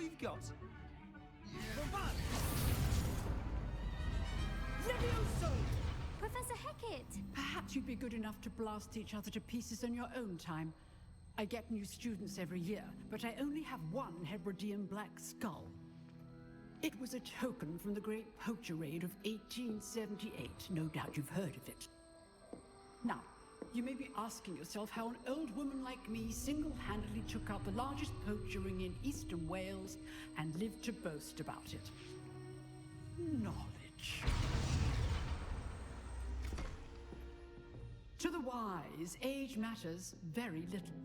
we've got. Levioso! Professor Hecat! Perhaps you'd be good enough to blast each other to pieces in your own time. I get new students every year, but I only have one Hebridean black skull. It was a token from the Great Poacher Raid of 1878. No doubt you've heard of it. Now, you may be asking yourself how an old woman like me single-handedly took out the largest poacher ring in eastern Wales and lived to boast about it. Knowledge. To the wise, age matters very little.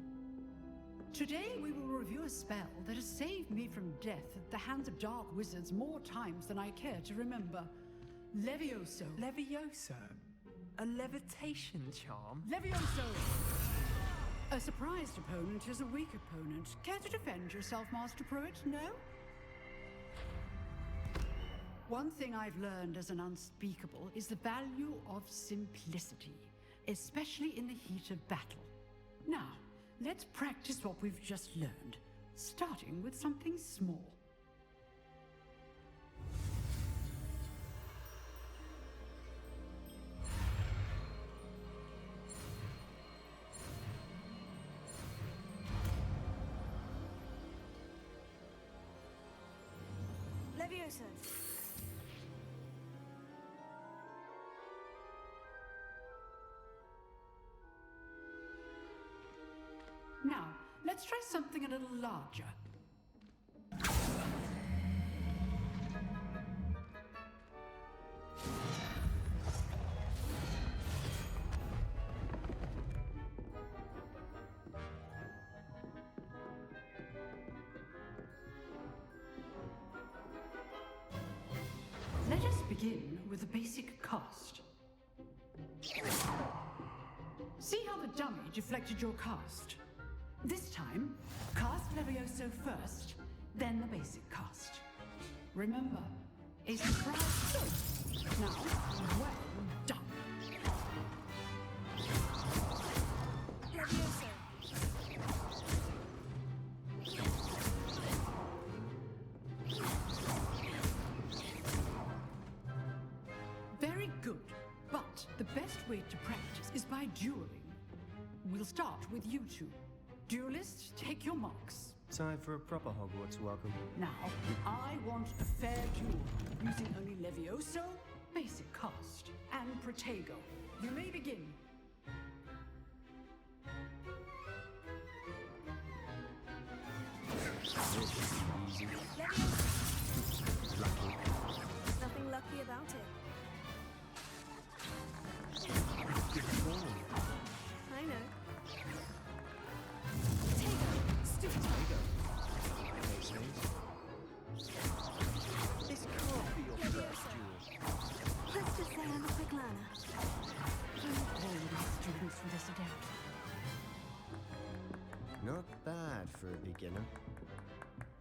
Today we will review a spell that has saved me from death at the hands of dark wizards more times than I care to remember. Levioso. Levioso? A levitation charm? Levioso! A surprised opponent is a weak opponent. Care to defend yourself, Master Pruitt? No? One thing I've learned as an unspeakable is the value of simplicity, especially in the heat of battle. Now, let's practice what we've just learned, starting with something small. Levioso! Now, let's try something a little larger. Let us begin with the basic cast. See how the dummy deflected your cast? This time, cast Levioso first, then the basic cast. Remember, a surprise. Now, well done. Levioso! Very good, but the best way to practice is by dueling. We'll start with you two. Duelists, take your marks. Time for a proper Hogwarts welcome. Now, I want a fair duel, using only Levioso, basic cast, and Protego. You may begin. Easy. Levioso! Lucky. There's nothing lucky about it. Good morning. I know. Stupid Tiger. Makes sense. This can't be your first duel. Let's just say I'm a quick learner. All these students for this again. Not bad for a beginner.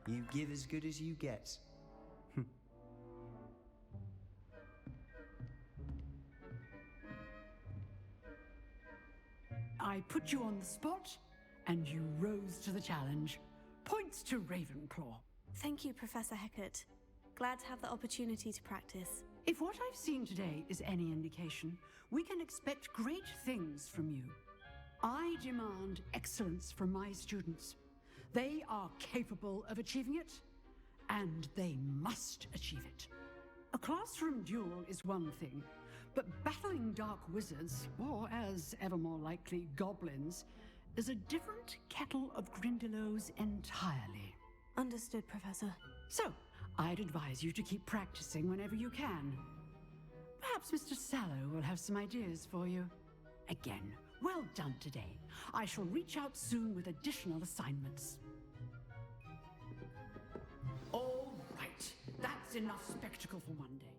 You give as good as you get. I put you on the spot, and you rose to the challenge. Points to Ravenclaw. Thank you, Professor Hecat. Glad to have the opportunity to practice. If what I've seen today is any indication, we can expect great things from you. I demand excellence from my students. They are capable of achieving it, and they must achieve it. A classroom duel is one thing, but battling dark wizards, or as ever more likely, goblins, is a different kettle of Grindylows entirely. Understood, Professor. So, I'd advise you to keep practicing whenever you can. Perhaps Mr. Sallow will have some ideas for you. Again, well done today. I shall reach out soon with additional assignments. All right, that's enough spectacle for one day.